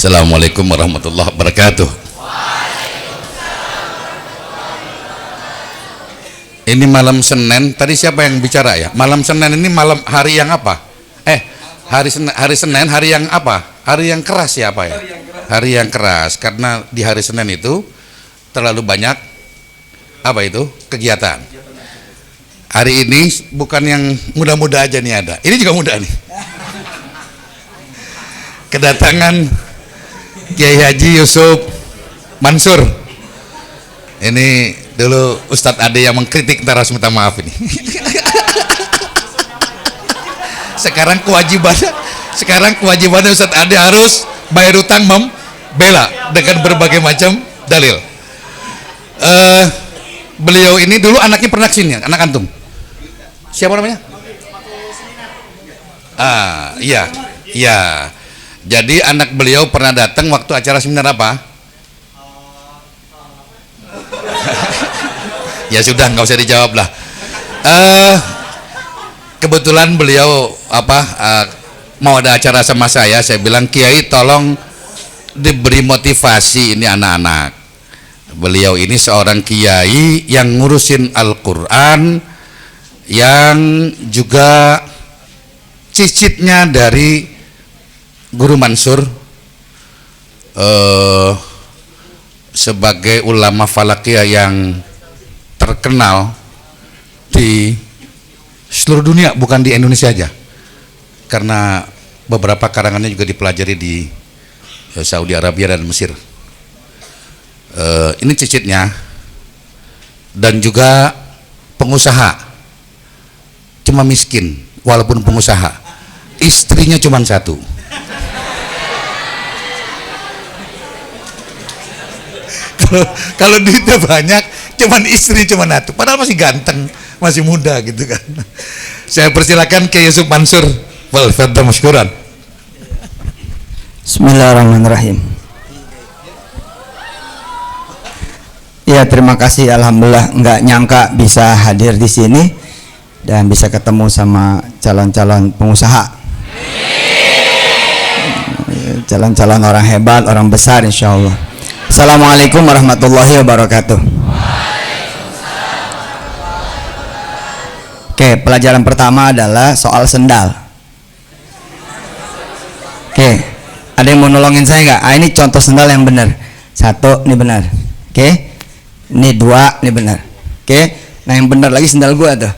Assalamualaikum warahmatullahi wabarakatuh. Ini malam Senin, tadi siapa yang bicara ya? Malam Senin ini malam hari yang apa? Hari Senin hari yang apa? Hari yang keras ya apa ya? Hari yang keras, karena di hari Senin itu terlalu banyak apa itu? Kegiatan. Hari ini bukan yang muda-muda aja nih ada. Ini juga muda nih. Kedatangan Kiai Haji Yusuf Mansur. Ini dulu Ustadz Ade yang mengkritik, ntar harus minta maaf ini. Sekarang kewajibannya Ustadz Ade harus bayar utang, membela dengan berbagai macam dalil. Beliau ini dulu anaknya pernah kesini, anak antum. Siapa namanya? Iya. Jadi anak beliau pernah datang waktu acara seminar apa? Ya sudah, nggak usah dijawab lah. Kebetulan beliau mau ada acara sama saya bilang, Kiai tolong diberi motivasi ini anak-anak. Beliau ini seorang kiai yang ngurusin Al-Quran, yang juga cicitnya dari Guru Mansur sebagai ulama falakiyah yang terkenal di seluruh dunia, bukan di Indonesia aja, karena beberapa karangannya juga dipelajari di Saudi Arabia dan Mesir. Ini cicitnya, dan juga pengusaha, cuma miskin walaupun pengusaha, istrinya cuma satu. Kalau duitnya banyak, cuman istri cuma satu, padahal masih ganteng, masih muda gitu kan. Saya persilakan ke Yusuf Mansur. Wal fadda masykuran. Bismillahirrahmanirrahim. Ya, terima kasih, alhamdulillah nggak nyangka bisa hadir di sini dan bisa ketemu sama calon-calon pengusaha, calon-calon orang hebat, orang besar insyaallah. Assalamualaikum warahmatullahi wabarakatuh. Oke, pelajaran pertama adalah soal sendal. Oke, ada yang mau nolongin saya nggak? Ini contoh sendal yang benar. Satu, ini benar. Oke, ini dua, ini benar. Oke, nah yang benar lagi sendal gua tuh.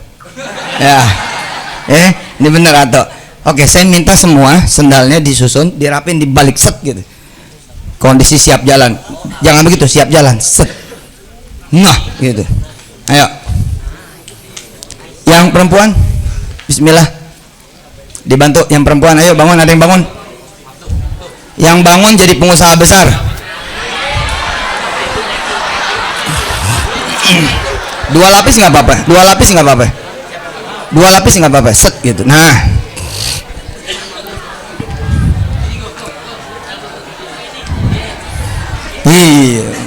Ya, ini benar atau? Oke, saya minta semua sendalnya disusun, dirapin, dibalik set gitu. Kondisi siap jalan, jangan begitu, siap jalan, set, nah gitu. Ayo, yang perempuan, Bismillah, dibantu. Yang perempuan, ayo bangun, ada yang bangun. Yang bangun jadi pengusaha besar. Dua lapis nggak apa-apa, dua lapis nggak apa-apa, dua lapis nggak apa-apa, set gitu. Nah.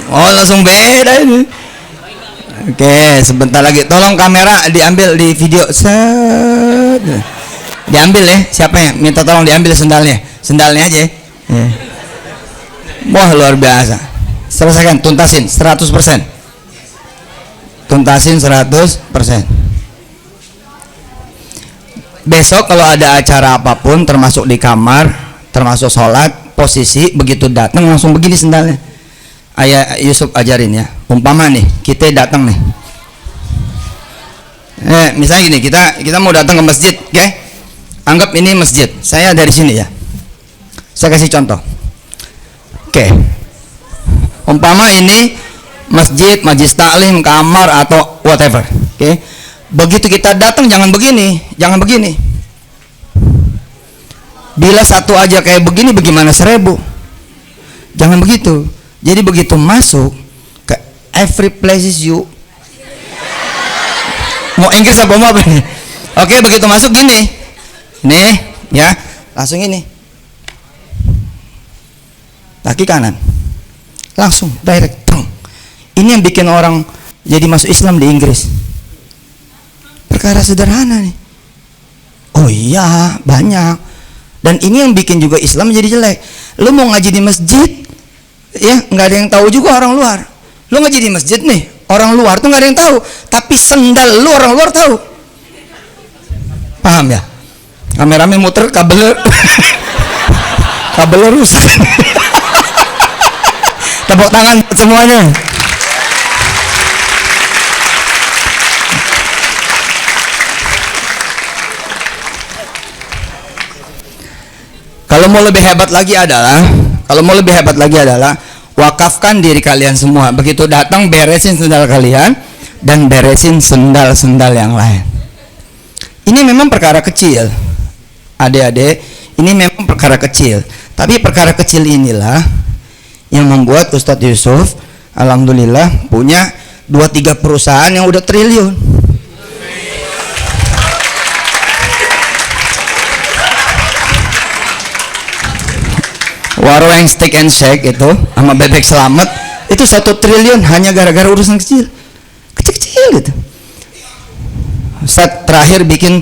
Oh, langsung beda ini. Oke, sebentar lagi. Tolong kamera diambil di video. Set. Diambil ya. Siapa yang minta tolong diambil sendalnya? Sendalnya aja. Ya. Wah, luar biasa. Selesaikan, tuntasin 100%. Tuntasin 100%. Besok kalau ada acara apapun, termasuk di kamar, termasuk sholat, posisi begitu datang langsung begini sendalnya. Ayah Yusuf ajarin ya. Umpama nih kita datang nih, misalnya gini, kita mau datang ke masjid, oke? Anggap ini masjid, saya dari sini ya, saya kasih contoh. Oke, umpama ini masjid, majlis taklim, kamar atau whatever, oke? Begitu kita datang jangan begini, jangan begini. Bila satu aja kayak begini, bagaimana 1000? Jangan begitu. Jadi begitu masuk ke every places you, mau Inggris apa mau apa nih? Oke, begitu masuk gini, nih ya, langsung ini, kaki kanan, langsung direct. Ini yang bikin orang jadi masuk Islam di Inggris. Perkara sederhana nih. Oh iya, banyak. Dan ini yang bikin juga Islam jadi jelek. Lu mau ngaji di masjid, ya nggak ada yang tahu juga orang luar. Lu ngaji di masjid nih, orang luar tuh nggak ada yang tahu. Tapi sendal lu orang luar tahu. Paham ya? Kameramen muter kabel, kabel rusak. Tepuk tangan buat semuanya. Kalau mau lebih hebat lagi adalah wakafkan diri kalian semua. Begitu datang beresin sendal kalian dan beresin sendal-sendal yang lain. Ini memang perkara kecil, adik-adik. Ini memang perkara kecil. Tapi perkara kecil inilah yang membuat Ustadz Yusuf, alhamdulillah, punya 2-3 perusahaan yang udah triliun. Warung Steak and Shake itu sama Bebek Selamat itu 1 triliun hanya gara-gara urusan kecil gitu. Saat terakhir bikin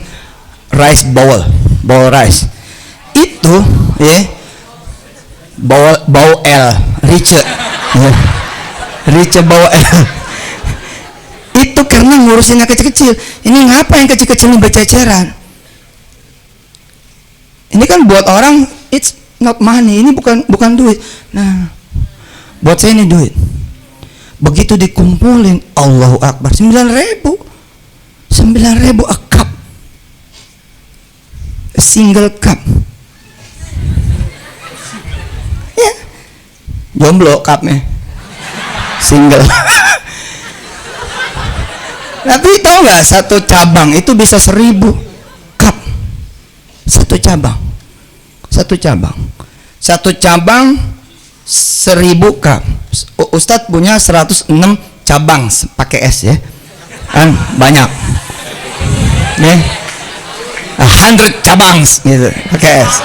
rice bowl rice itu ya, bowl L Rice ya. Rice bowl L itu karena ngurusinnya kecil-kecil. Ini ngapa yang kecil-kecil ini bececeran? Ini kan buat orang it's not money, ini bukan duit. Nah, buat saya ini duit. Begitu dikumpulin, Allahu Akbar, 9.000 a cup, a single cup. Ya, jomblo cupnya, single. Tapi tahu nggak, 1 cabang itu bisa 1.000 cup. 1 cabang. 1.000 cup. Ustadz punya 106 cabang pakai S ya, kan banyak nih, 100 cabang gitu pakai S.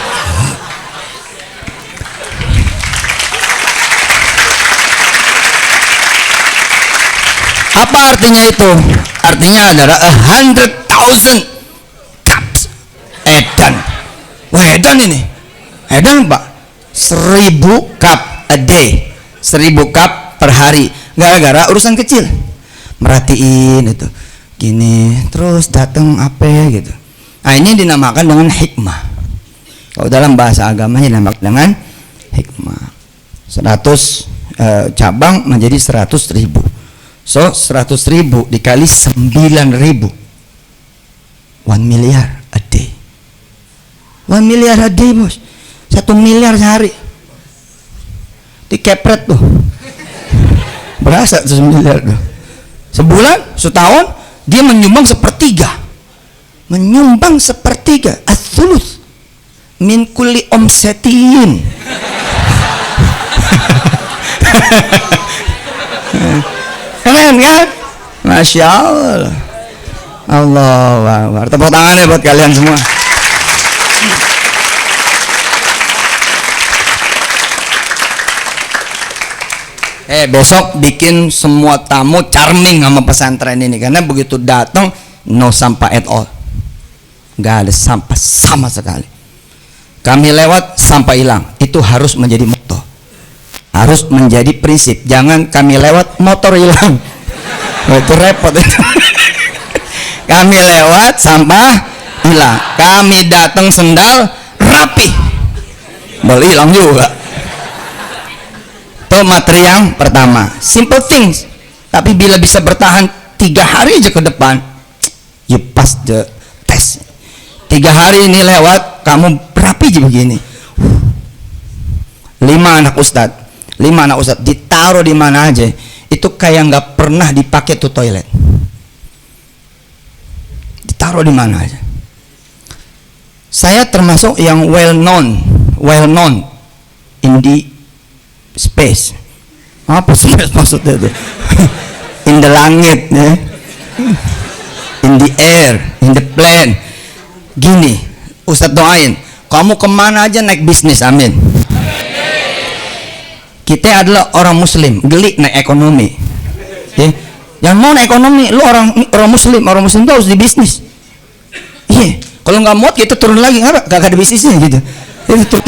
Apa artinya itu? Artinya adalah 100,000 cups. Edan, wah edan ini. Edan Pak, 1.000 cup a day, 1.000 cup per hari, gara-gara urusan kecil. Merhatiin itu, gini, terus datang apa gitu. Nah ini dinamakan dengan hikmah. Kalau dalam bahasa agamanya dinamakan dengan hikmah. 100 cabang menjadi 100.000. So 100.000 dikali 9.000, 1 miliar a day. 1 miliar a day bos. 1 miliar sehari dikepret tuh, berasa 1 miliar tuh. Sebulan, setahun dia menyumbang 1/3, as-sulus min kulli omsetin. Keren kan? Masya Allah. Allahu Akbar. Tepuk tangannya buat kalian semua. Besok bikin semua tamu charming sama pesantren ini, karena begitu datang no sampah at all, nggak ada sampah sama sekali. Kami lewat sampah hilang, itu harus menjadi motto, harus menjadi prinsip. Jangan kami lewat motor hilang, itu repot itu. Kami lewat sampah hilang, kami datang sendal rapi, boleh hilang juga. Itu materi yang pertama, simple things. Tapi bila bisa bertahan 3 hari aja ke depan, you pass the test. 3 hari ini lewat, kamu rapi aja begini. 5 anak ustadz ditaruh di mana aja, itu kayak nggak pernah dipakai tuh toilet. Ditaruh di mana aja. Saya termasuk yang well known in the space. Apa space maksudnya itu? In the langit ya. In the air, in the plane. Gini, Ustadz doain, kamu kemana aja naik bisnis, amin. Kita adalah orang muslim, geli naik ekonomi ya. Yang mau naik ekonomi, lu orang muslim tuh harus di bisnis. Iya, kalau nggak muat kita turun lagi, nggak ada bisnisnya gitu. Itu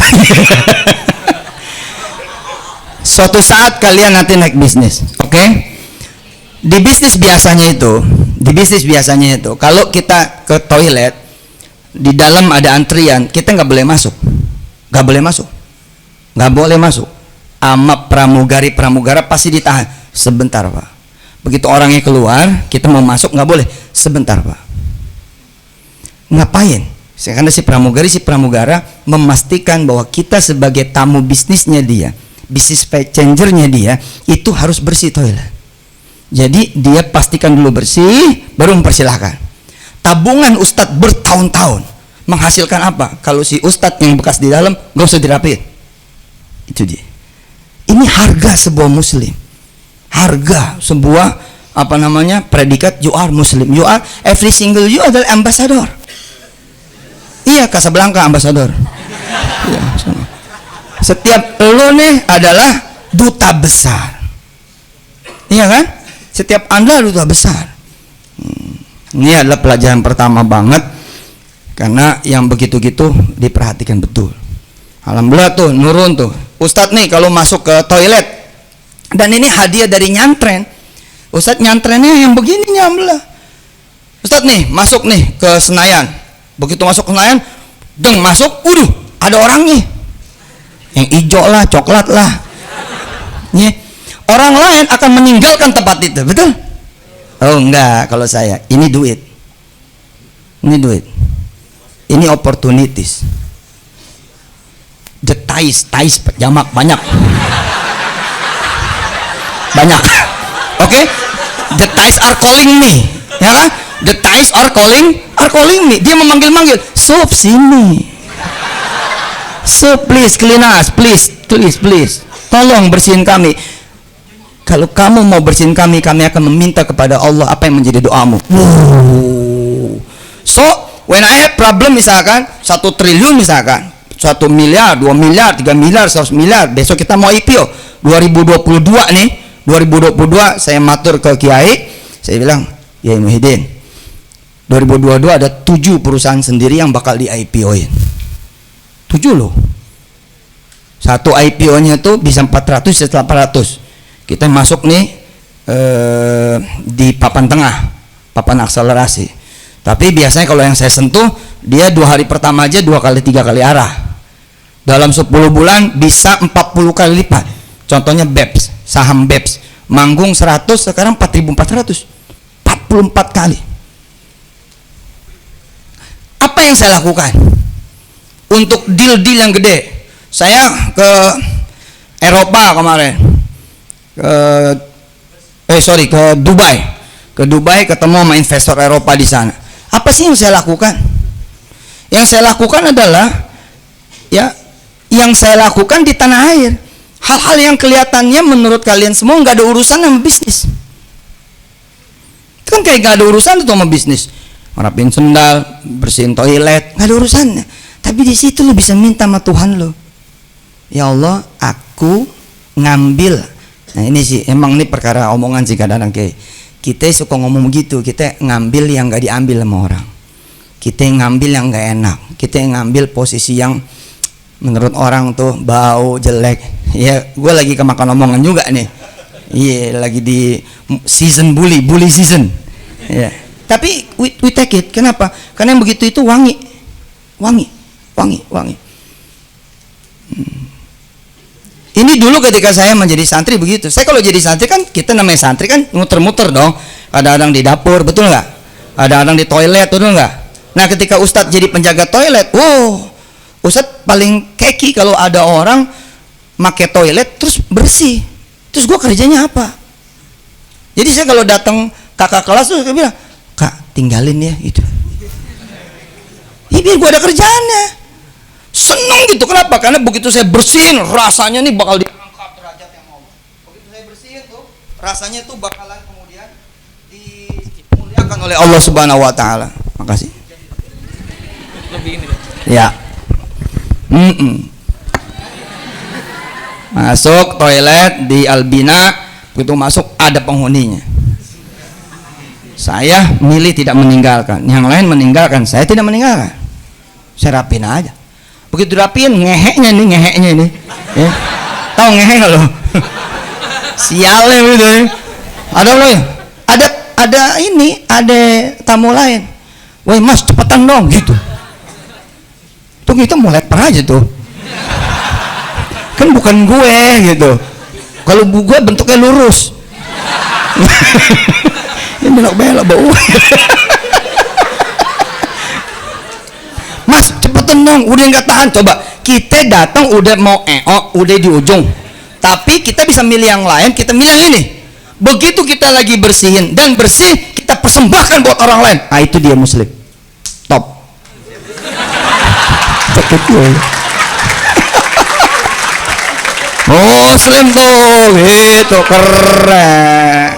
suatu saat kalian nanti naik bisnis, oke? Di bisnis biasanya itu, kalau kita ke toilet, di dalam ada antrian, kita nggak boleh masuk, Ama pramugara pasti ditahan. Sebentar pak. Begitu orangnya keluar, kita mau masuk nggak boleh. Sebentar pak. Ngapain? Karena si pramugara memastikan bahwa kita sebagai tamu bisnisnya dia, bisnis changernya dia, itu harus bersih toilet. Jadi dia pastikan dulu bersih, baru mempersilahkan. Tabungan ustadz bertahun-tahun menghasilkan apa? Kalau si ustadz yang bekas di dalam gak usah dirapiin. Itu dia. Ini harga sebuah muslim, harga sebuah predikat. You are muslim, you are, every single you adalah ambassador. Iya, Casablanca ambassador. Iya, sama. Setiap lo nih adalah duta besar, iya kan? Setiap anda duta besar. Ini adalah pelajaran pertama banget, karena yang begitu-gitu diperhatikan betul. Alhamdulillah tuh nurun tuh. Ustadz nih kalau masuk ke toilet, dan ini hadiah dari nyantren. Ustadz nyantrennya yang begini nih, alhamdulillah. Ustadz nih masuk nih ke Senayan. Begitu masuk ke Senayan, masuk, ada orangnya. Yang hijau lah, coklat lah. Nih, orang lain akan meninggalkan tempat itu, betul? Oh enggak, kalau saya ini duit. Ini opportunities. The ties jamak banyak. Oke? The ties are calling me, ya kan? The ties are calling me. Dia memanggil-manggil, "Sob sini. Sob please clean us, please. Tolong bersihin kami." Kalau kamu mau bersihin kami akan meminta kepada Allah apa yang menjadi doamu. So, when I have problem misalkan 1 triliun misalkan, 1 miliar, 2 miliar, 3 miliar, 100 miliar, besok kita mau IPO 2022 nih, 2022 saya matur ke Kiai, saya bilang, "Ya Muhyiddin, 2022 ada 7 perusahaan sendiri yang bakal di IPO-in. 7 loh. Satu IPO-nya tuh bisa 400 setelah 400. Kita masuk nih di papan tengah, papan akselerasi. Tapi biasanya kalau yang saya sentuh, dia 2 hari pertama aja 2 kali 3 kali arah. Dalam 10 bulan bisa 40 kali lipat. Contohnya BEPS, saham BEPS, manggung 100 sekarang 4.400, 44 kali. Apa yang saya lakukan untuk deal-deal yang gede? Saya ke Eropa kemarin, ke Dubai ketemu sama investor Eropa di sana. Apa sih yang saya lakukan? Yang saya lakukan adalah yang saya lakukan di tanah air. Hal-hal yang kelihatannya menurut kalian semua nggak ada urusan sama bisnis. Itu kan kayak nggak ada urusan itu sama bisnis. Ngerapin sendal, bersihin toilet, nggak ada urusannya. Tapi di situ lo bisa minta sama Tuhan lo. Ya Allah, aku ngambil. Nah ini sih emang ini perkara omongan sih kadang-kadang kayak kita suka ngomong begitu. Kita ngambil yang nggak diambil sama orang. Kita ngambil yang nggak enak. Kita ngambil posisi yang menurut orang tuh bau jelek. Ya gue lagi kemakan omongan juga nih. Iya lagi di season bully season. Ya. Tapi we take it. Kenapa? Karena yang begitu itu wangi. Ini dulu ketika saya menjadi santri begitu. Saya kalau jadi santri kan, kita namanya santri kan muter-muter dong. Kadang-kadang di dapur, betul nggak? Kadang-kadang di toilet, betul nggak? Nah ketika Ustadz jadi penjaga toilet, Ustadz paling keki kalau ada orang make toilet terus bersih. Terus gue kerjanya apa? Jadi saya kalau datang kakak kelas tuh saya bilang, "Kak tinggalin ya itu." Ya biar gue ada kerjaannya. Seneng gitu, kenapa? Karena begitu saya bersihin rasanya nih bakal diangkat derajat yang Allah. Begitu saya bersihin tuh rasanya tuh bakalan kemudian dimuliakan oleh Allah Subhanahu wa taala. Makasih. Ya. Masuk toilet di Albina, begitu masuk ada penghuninya. Saya milih tidak meninggalkan, yang lain meninggalkan, saya tidak meninggalkan. Saya rapin aja. Begitu dirapiin, ngeheknya nih. Ya. Tahu ngehe nggak lo? Sialnya gitu. Ada lo ya? Ada tamu lain. Woi mas, cepetan dong gitu. Tuh kita mau leper aja tuh. Kan bukan gue gitu. Kalau gue bentuknya lurus. Ini belok-belok bau. Mas cepetan dong, udah nggak tahan. Coba kita datang udah mau udah di ujung, tapi kita bisa milih yang lain, kita milih yang ini. Begitu kita lagi bersihin dan bersih, kita persembahkan buat orang lain. Ah itu dia muslim top. Muslim tuh gitu, keren.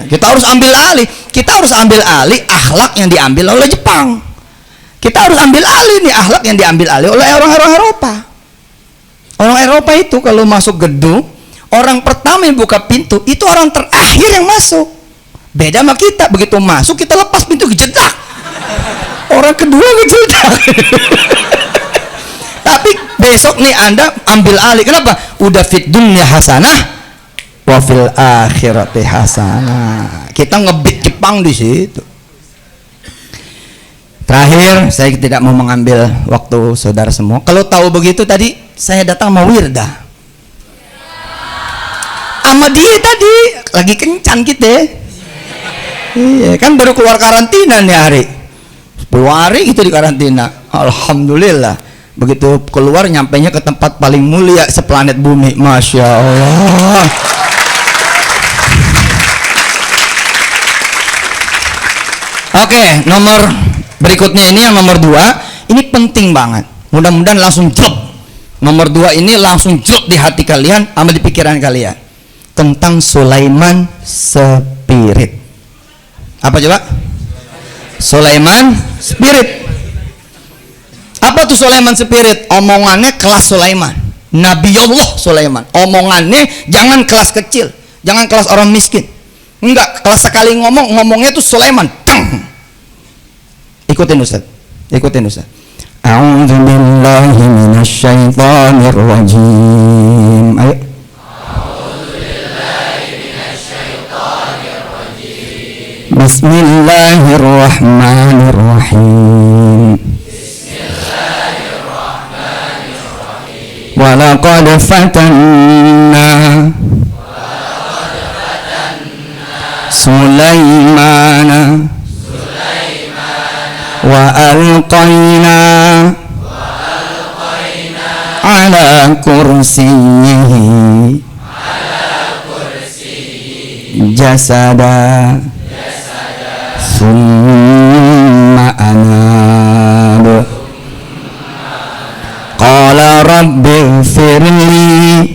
Kita harus ambil alih akhlak yang diambil oleh Jepang. Kita harus ambil alih nih akhlak yang diambil alih oleh orang-orang Eropa. Orang Eropa itu kalau masuk gedung, orang pertama yang buka pintu itu orang terakhir yang masuk. Beda sama kita, begitu masuk kita lepas pintu kejedak. Orang kedua kejedak. Tapi besok nih Anda ambil alih. Kenapa? Udah fit dunya hasanah wa fil akhirati hasanah. Kita ngebit Jepang di situ. Terakhir, saya tidak mau mengambil waktu saudara semua. Kalau tahu begitu tadi, saya datang mau wirda. Sama dia tadi, lagi kencan kita. Iya, kan baru keluar karantina nih hari. 10 hari gitu di karantina. Alhamdulillah. Begitu keluar, nyampainya ke tempat paling mulia seplanet bumi. Masya Allah. Oke, nomor berikutnya ini yang nomor 2, ini penting banget. Mudah-mudahan langsung jok. Nomor 2 ini langsung jok di hati kalian, sama di pikiran kalian. Tentang Sulaiman Spirit. Apa coba? Sulaiman Spirit. Apa tuh Sulaiman Spirit? Omongannya kelas Sulaiman. Nabi Allah Sulaiman. Omongannya jangan kelas kecil, jangan kelas orang miskin. Enggak, kelas sekali ngomongnya tuh Sulaiman. Ikutin Ustaz. A'udzu billahi minasyaitonir rajim. Ayo. A'udzu billahi minasyaitonir rajim. Bismillahirrahmanirrahim. Bismillahirrahmanirrahim. Walaqad fatanna Sulaimana wa alqaina ala kursiyyihi jasada summa anab qala rabbighfirli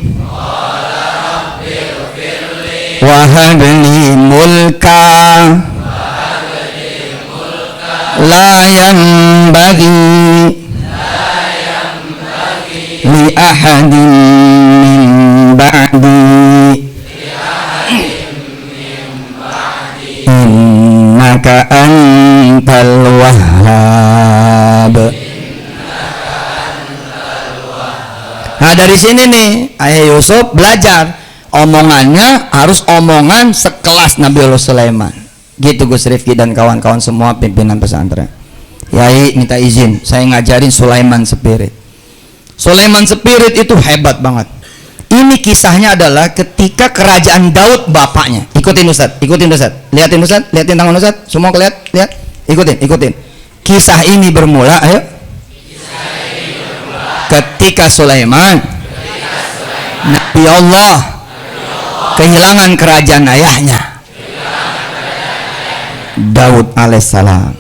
wa habli mulka la yanbaghi li ahadin min ba'di innaka antal wahhab. Nah dari sini nih Ayah Yusuf belajar omongannya harus omongan sekelas Nabi Allah Sulaiman. Gitu Gus Rifki dan kawan-kawan semua pimpinan pesantren. Yai minta izin, saya ngajarin Sulaiman Spirit. Sulaiman Spirit itu hebat banget. Ini kisahnya adalah ketika kerajaan Daud bapaknya. Ikutin Ustaz. Lihatin Ustaz, lihatin tangan Ustaz. Semua lihat. Ikutin. Kisah ini bermula, ayo. Ketika Sulaiman Nabi Allah kehilangan kerajaan ayahnya Daud alaihissalam.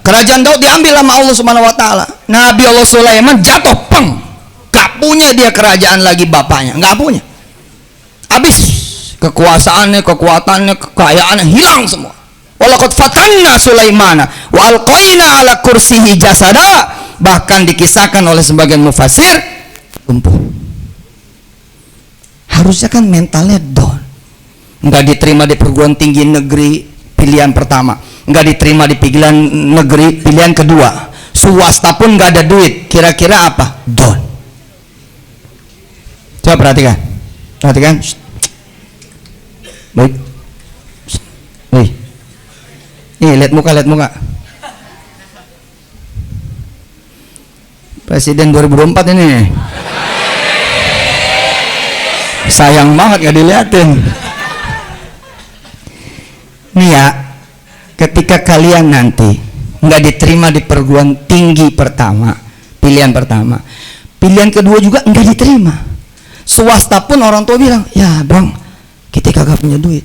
Kerajaan Daud diambil sama Allah Subhanahu wa taala. Nabi Allah Sulaiman jatuh peng. Gak punya dia kerajaan lagi bapaknya, gak punya. Habis kekuasaannya, kekuatannya, kekayaannya hilang semua. Walaqad fatanna Sulaimana wa alqaina ala kursihi jasada. Bahkan dikisahkan oleh sebagian mufassir lumpuh. Harusnya kan mentalnya down. Nggak diterima di perguruan tinggi negeri pilihan pertama, nggak diterima di pilihan negeri pilihan kedua, swasta pun nggak ada duit, kira-kira apa? Don. Coba perhatikan, perhatikan. Baik. Wih. Nih, lihat muka, lihat muka. Presiden 2024 ini. Sayang banget gak diliatin. Nih ya, ketika kalian nanti nggak diterima di perguruan tinggi pertama, pilihan pertama, pilihan kedua juga nggak diterima. Swasta pun orang tua bilang, ya bang, kita kagak punya duit.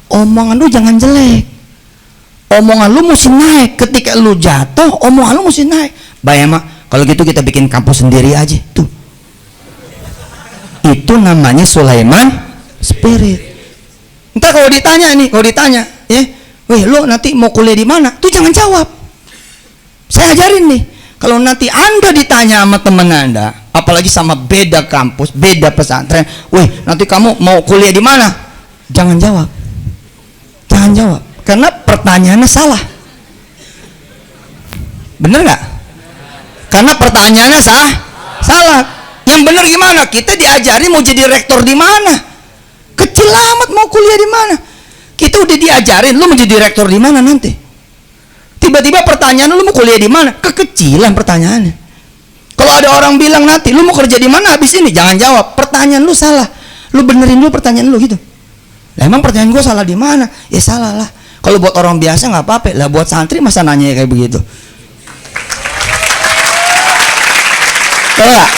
Omongan lu jangan jelek, omongan lu mesti naik. Ketika lu jatuh, omongan lu mesti naik. Bayang mak, kalau gitu kita bikin kampus sendiri aja tuh. Itu namanya Sulaiman Spirit. Entah kalau ditanya nih, kalau ditanya, ya, weh lu nanti mau kuliah di mana? Tuh jangan jawab. Saya ajarin nih, kalau nanti Anda ditanya sama teman Anda, apalagi sama beda kampus, beda pesantren, weh nanti kamu mau kuliah di mana? Jangan jawab. Jangan jawab, karena pertanyaannya salah. Bener nggak? Karena pertanyaannya salah. Yang benar gimana? Kita diajari mau jadi rektor di mana? Kecil amat mau kuliah di mana? Kita udah diajarin lu mau jadi rektor di mana nanti. Tiba-tiba pertanyaan lu mau kuliah di mana? Kekecilan pertanyaannya. Kalau ada orang bilang nanti lu mau kerja di mana habis ini, jangan jawab. Pertanyaan lu salah. Lu benerin dulu pertanyaan lu gitu. Lah emang pertanyaan gua salah di mana? Ya salah lah. Kalau buat orang biasa nggak apa-apa. Lah buat santri masa nanya kayak begitu? Tahu nggak?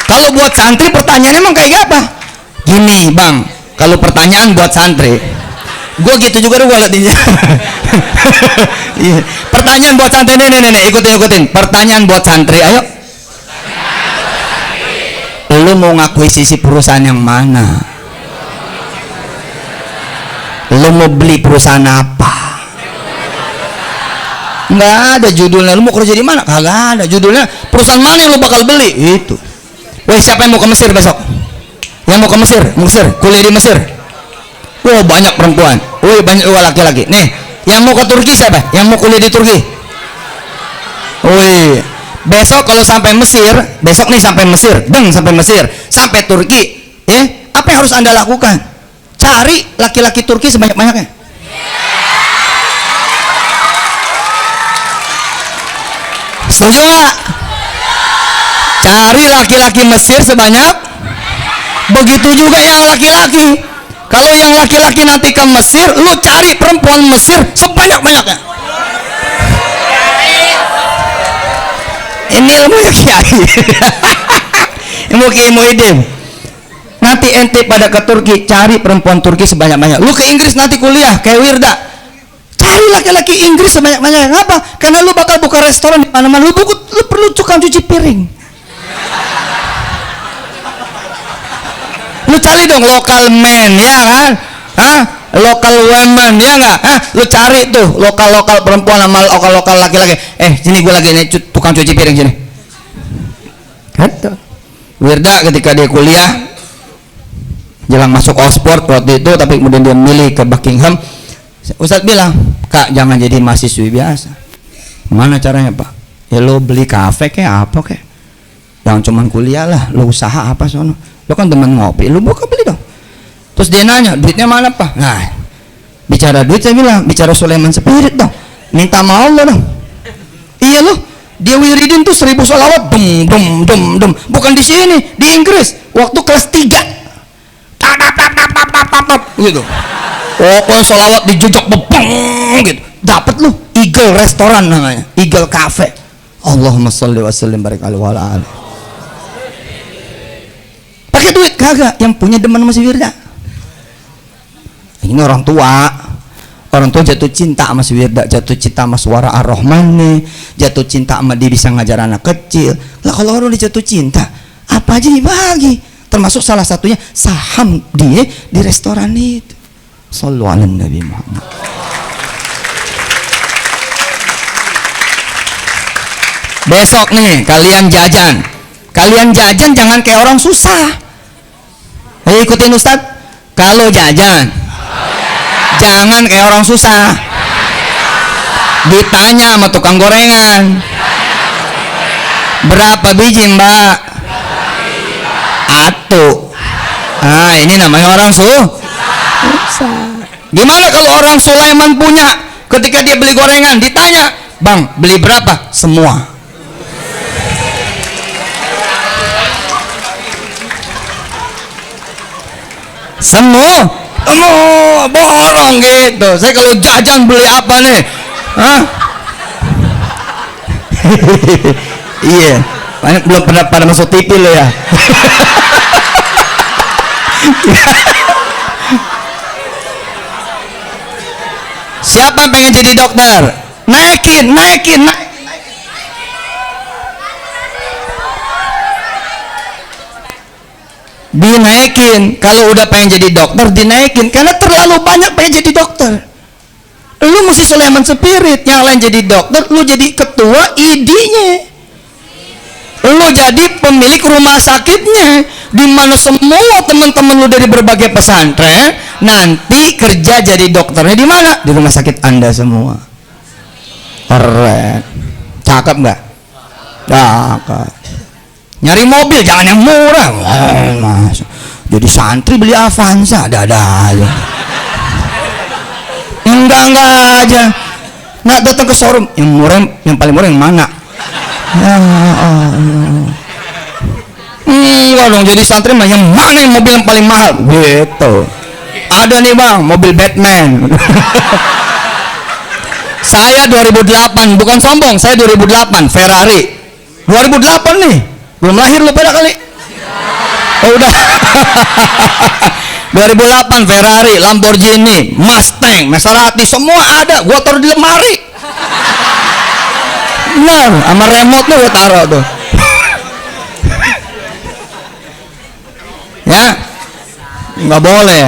Kalau buat santri pertanyaannya emang kayak apa? Gini bang, kalau pertanyaan buat santri, gue gitu juga gue liatin. Pertanyaan buat santri, nih, ikutin. Pertanyaan buat santri, ayo. Lu mau ngakuisisi perusahaan yang mana? Lu mau beli perusahaan apa? Nggak ada judulnya. Lu mau kerja di mana? Kagak ada judulnya. Perusahaan mana yang lu bakal beli? Itu. Woi, siapa yang mau ke Mesir besok? Yang mau ke Mesir, kuliah di Mesir. Wah, banyak perempuan. Woi, banyak laki-laki. Nih, yang mau ke Turki siapa? Yang mau kuliah di Turki? Woi, besok kalau sampai Mesir, besok nih sampai Mesir, sampai Turki, ya, apa yang harus Anda lakukan? Cari laki-laki Turki sebanyak-banyaknya. Setuju nggak? Cari laki-laki Mesir sebanyak. Begitu juga yang laki-laki. Kalau yang laki-laki nanti ke Mesir, lu cari perempuan Mesir sebanyak-banyaknya. Ini ilmunya kiai. Ilmu Kiai Muhyiddin. Nanti ente pada ke Turki, cari perempuan Turki sebanyak-banyak. Lu ke Inggris nanti kuliah kayak Wirda, cari laki-laki Inggris sebanyak-banyak. Ngapa? Karena lu bakal buka restoran di mana-mana. Lu perlu tukang cuci piring. Lu cari dong lokal men, ya kan? Lokal women, ya nggak? Lu cari tuh lokal perempuan sama lokal laki-laki. Sini gue lagi nih tukang cuci piring sini. Gitu. Wirda ketika dia kuliah jelang masuk Oxford waktu itu, tapi kemudian dia milih ke Buckingham. Ustadz bilang, Kak jangan jadi mahasiswi biasa. Mana caranya Pak? Ya lo beli kafe kayak apa kayak? Jangan cuman kuliah lah, lo usaha apa sono? Lo kan teman ngopi, lo buka beli dong. Terus dia nanya, duitnya mana Pak? Nah, bicara duit saya bilang, bicara Sulaiman Spirit dong. Minta sama Allah dong. Iya lo, dia wiridin tuh 1000 sholawat, dum. Bukan di sini, di Inggris. Waktu kelas 3. Gitu. Pokoknya sholawat dijujok bebeng gitu. Dapat lu Eagle restoran namanya, Eagle Cafe. Allahumma sholli wa sallim barik alaihi wa ala alihi. Pakai duit kagak, yang punya demen sama si Wirda. Ini orang tua jatuh cinta sama si Wirda, jatuh cinta sama suara Ar-Rahman nih, jatuh cinta sama dia bisa ngajar anak kecil. Lah kalau orang udah jatuh cinta, apa aja dibagi, termasuk salah satunya saham dia di restoran itu. Shallu ala Nabi Muhammad. Besok nih kalian jajan jangan kayak orang susah. Ayo ikutin Ustadz. Kalau jajan jangan kayak orang susah. Ditanya sama tukang gorengan, berapa biji mbak? Atu. Nah ini namanya orang susah. Gimana kalau orang Sulaiman punya, ketika dia beli gorengan ditanya, bang beli berapa? Semua. Semua borong gitu. Saya kalau jajan beli apa nih? Hah? Iya, belum pernah pada masuk TV lo ya. Siapa yang pengen jadi dokter? Naikin. Dinaikin. Kalau udah pengen jadi dokter dinaikin, karena terlalu banyak pengen jadi dokter. Lu mesti Sulaiman Spirit, yang lain jadi dokter, lu jadi ketua ID-nya, lu jadi pemilik rumah sakitnya, di mana semua teman-teman lu dari berbagai pesantren nanti kerja jadi dokternya di mana? Di rumah sakit Anda semua. Keren. Cakep nggak? Cakep. Nyari mobil jangan yang murah. Mas. Jadi santri beli Avanza, ada aja. Enggak aja. Nah datang ke showroom, yang murah, yang paling murah yang mana? Ya Allah. Enggak dong, jadi santri mah yang mana yang mobil yang paling mahal? Gitu. Ada nih bang, mobil Batman. Saya 2008, bukan sombong, saya 2008 Ferrari. 2008 nih, belum lahir lu pada kali. Oh udah. 2008 Ferrari, Lamborghini, Mustang, Maserati, semua ada. Gua taruh di lemari. Benar, sama remote-nya gua taruh tuh. Ya, nggak boleh.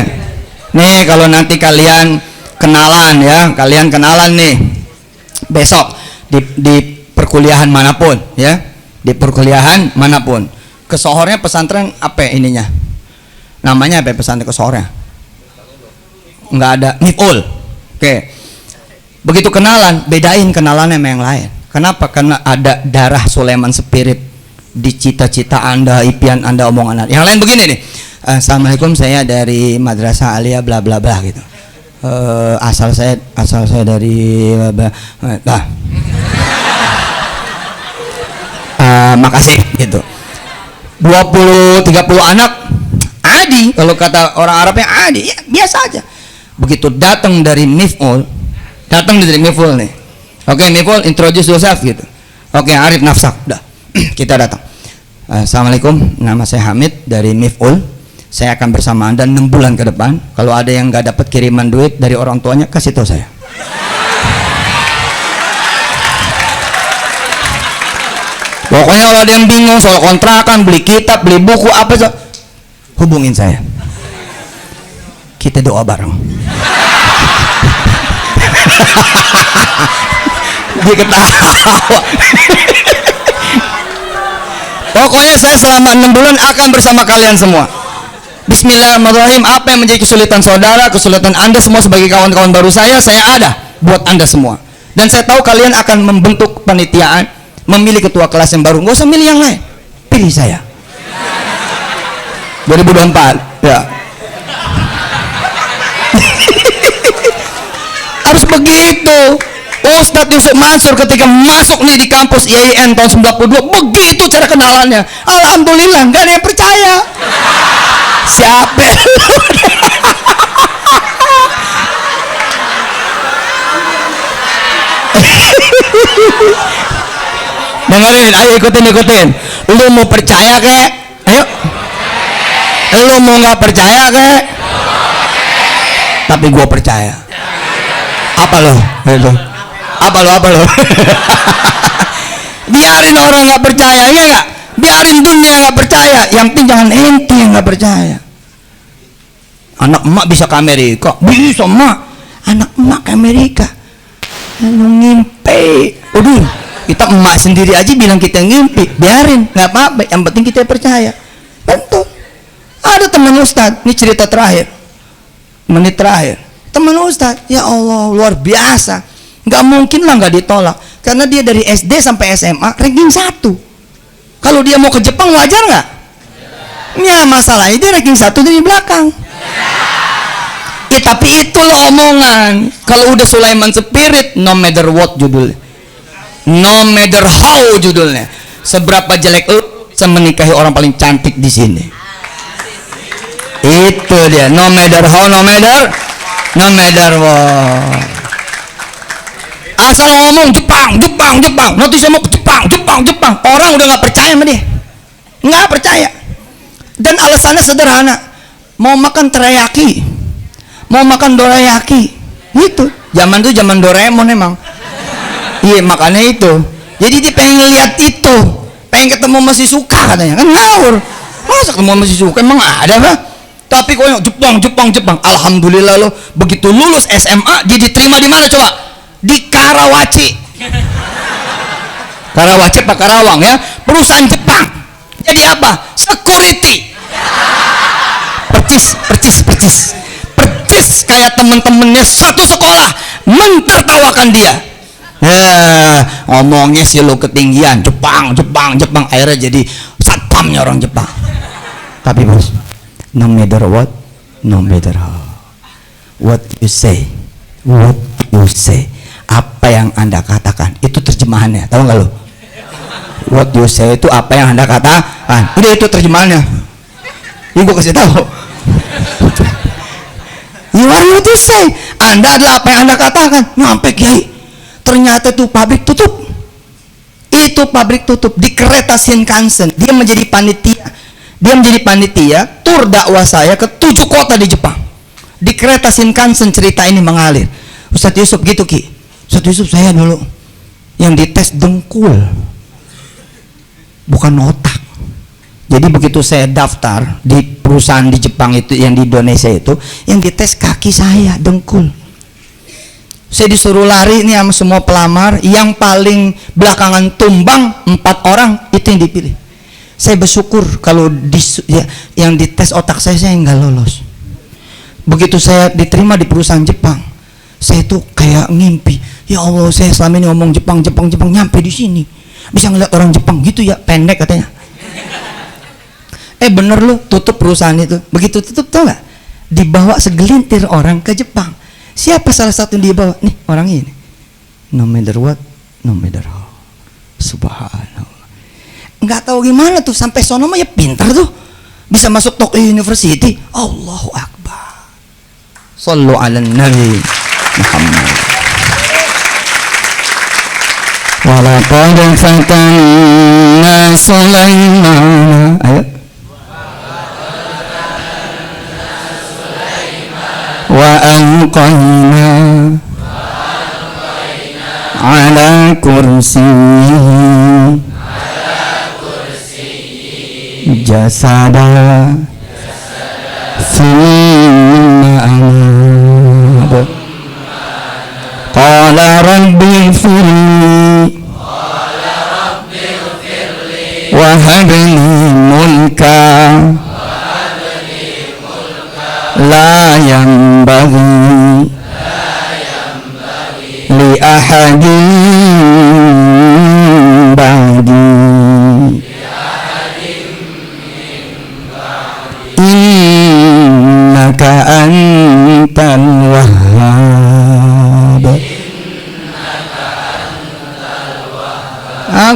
Nih kalau nanti kalian kenalan ya, kalian kenalan nih besok di perkuliahan manapun ya, di perkuliahan manapun. Kesohornya pesantren apa ininya? Namanya apa pesantren kesohornya? Nggak ada Mif'ul. Oke. Begitu kenalan, bedain kenalannya sama yang lain. Kenapa? Karena ada darah Sulaiman Spirit di cita-cita Anda, impian Anda, omongan Anda. Yang lain begini nih. Assalamualaikum, saya dari Madrasah Aliyah bla bla bla gitu. Asal saya dari nah. Makasih gitu. 20-30 anak adi, kalau kata orang Arabnya adi, ya biasa aja. Begitu datang dari Mif'ul nih. Oke, Mif'ul introduce yourself gitu. Oke, Arif Nafsak, udah. Kita datang. Assalamualaikum, nama saya Hamid dari Mif'ul. Saya akan bersama Anda 6 bulan ke depan. Kalau ada yang nggak dapat kiriman duit dari orang tuanya, kasih tahu saya. Pokoknya kalau ada yang bingung soal kontrakan, beli kitab, beli buku apa so, hubungin saya. Kita doa bareng. Dia ketawa. Pokoknya saya selama 6 bulan akan bersama kalian semua. Bismillahirrahmanirrahim. Apa yang menjadi kesulitan saudara, kesulitan Anda semua sebagai kawan-kawan baru saya ada buat Anda semua. Dan saya tahu kalian akan membentuk panitiaan, memilih ketua kelas yang baru. Nggak usah milih yang lain, pilih saya. 2024 ya. Harus begitu. Ustadz Yusuf Mansur ketika masuk nih di kampus IAIN tahun 92, begitu cara kenalannya. Alhamdulillah nggak ada yang percaya. Siapa? Dengerin, ayo ikutin. Lu mau percaya kek? Ayo. Lu mau nggak percaya kek? Tapi gua percaya. Apa lo? Apa lo? Biarin orang nggak percaya, ya nggak? Biarin dunia nggak percaya. Yang penting jangan ente yang nggak percaya. Anak emak bisa ke Amerika, bisa emak. Anak emak ke Amerika. Lalu ngimpi. Udah, kita emak sendiri aja bilang kita ngimpi. Biarin, nggak apa-apa. Yang penting kita percaya. Betul. Ada teman Ustadz, ini cerita terakhir, menit terakhir. Teman Ustadz, ya Allah luar biasa. Nggak mungkin lah nggak ditolak, karena dia dari SD sampai SMA ranking 1. Kalau dia mau ke Jepang wajar nggak? Ya masalahnya dia ranking 1 dari belakang. Ya tapi itu loh omongan. Kalau udah Sulaiman Spirit, no matter what judulnya, no matter how judulnya, seberapa jelek lu bisa menikahi orang paling cantik di sini. Itu dia, no matter how, no matter what. Asal ngomong Jepang, nanti saya mau ke Jepang, orang udah nggak percaya sama dia, nggak percaya. Dan alasannya sederhana, mau makan teriyaki, mau makan dorayaki, gitu. Zaman tuh zaman Doraemon emang. Iya makanya itu. Jadi dia pengen lihat itu, pengen ketemu masih suka katanya, kan ngawur. Masa ketemu masih suka emang ada apa? Tapi kok Jepang. Alhamdulillah loh, begitu lulus SMA dia diterima di mana coba? Di Karawaci apa Karawang ya, perusahaan Jepang. Jadi apa? Security. Percis kayak temen-temennya satu sekolah mentertawakan dia. Ngomongnya sih lo ketinggian, Jepang. Akhirnya jadi satpamnya orang Jepang. Tapi bos, no matter what, no matter how, what you say, apa yang Anda katakan itu terjemahannya, tahu nggak lo? What you say itu apa yang Anda katakan, itu terjemahannya. Ini gue kasih tahu. You are what you say. Anda adalah apa yang Anda katakan. Nyampe Kiai, ternyata itu pabrik tutup. Itu pabrik tutup di kereta Shinkansen. Dia menjadi panitia tur dakwah saya ke 7 kota di Jepang. Di kereta Shinkansen cerita ini mengalir. Ustadz Yusuf gitu Ki. Ustadz Yusuf saya dulu yang dites dengkul, bukan otak. Jadi begitu saya daftar di perusahaan di Jepang itu, yang di Indonesia itu, yang dites kaki saya, dengkul. Saya disuruh lari nih sama semua pelamar, yang paling belakangan tumbang 4 orang itu yang dipilih. Saya bersyukur kalau yang dites otak saya nggak lolos. Begitu saya diterima di perusahaan Jepang, saya tuh kayak ngimpi. Ya Allah, saya selama ini ngomong Jepang, nyampe di sini bisa ngeliat orang Jepang gitu ya, pendek katanya. Bener lu, tutup perusahaan itu. Begitu tutup, tau gak? Dibawa segelintir orang ke Jepang. Siapa salah satu yang dibawa? Nih orang ini. No matter what, no matter how. Subhanallah. Nggak tahu gimana tuh sampai sono mah ya pintar tuh. Bisa masuk Tokyo University. Allahu Akbar. Sallu ala Nabi Muhammad. Walaqad fatanna Sulaiman. Ayo. وألقينا على كرسيه جسدا ثم أناب قال رب اغفر لي وهب لي ملكا لا ينبغي لأحد بعدي إنك أنت الوهاب.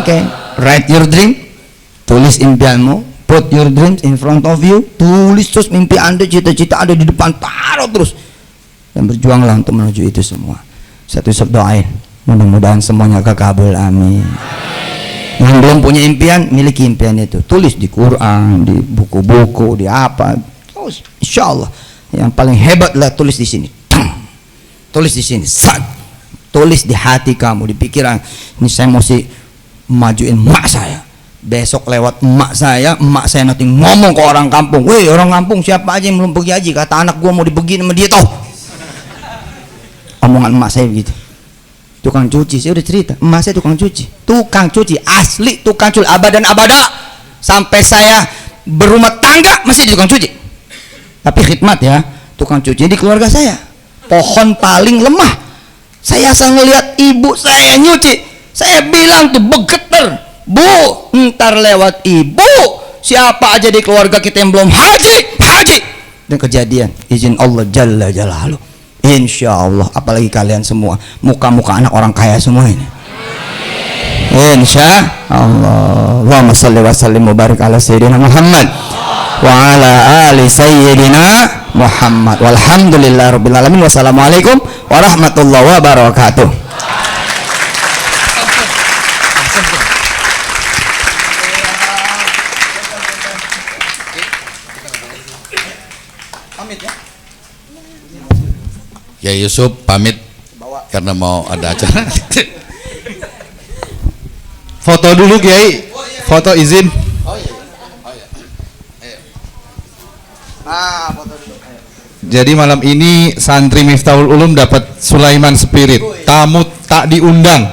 Okay, write your dream, tulis impianmu. Put your dreams in front of you. Tulis terus mimpi Anda, cita-cita ada di depan, taruh terus. Dan berjuanglah untuk menuju itu semua. Satu doain, mudah-mudahan semuanya kekabul, amin. Yang belum punya impian, miliki impian itu. Tulis di Quran, di buku-buku, di apa. Terus, insya Allah. Yang paling hebat lah tulis di sini. Tulis di sini. Tulis di hati kamu, di pikiran. Ini saya mesti majuin emak saya. Besok lewat emak saya nanti ngomong ke orang kampung, weh orang kampung siapa aja yang belum pergi haji, kata anak gua mau dibegini sama dia toh. Omongan emak saya begitu. Tukang cuci, saya udah cerita, emak saya tukang cuci asli, tukang cuci abadan abada. Sampai saya berumah tangga masih di tukang cuci. Tapi khidmat ya, tukang cuci di keluarga saya. Pohon paling lemah Saya asal ngelihat ibu saya nyuci, saya bilang tuh begeter, Bu, ntar lewat ibu, siapa aja di keluarga kita yang belum haji. Dan kejadian, izin Allah Jalla Jalaluh, insya Allah, apalagi kalian semua, muka-muka anak orang kaya semua ini, insya Allah. Allahumma salli wa sallim wa barik ala Sayyidina Muhammad wa ala ali Sayyidina Muhammad, walhamdulillah rabbil alamin. Wassalamualaikum warahmatullahi wabarakatuh. Ya Yusuf pamit karena mau ada acara. Foto dulu Kiai, foto izin. Jadi malam ini santri Miftahul Ulum dapat Sulaiman Spirit, tamu tak diundang.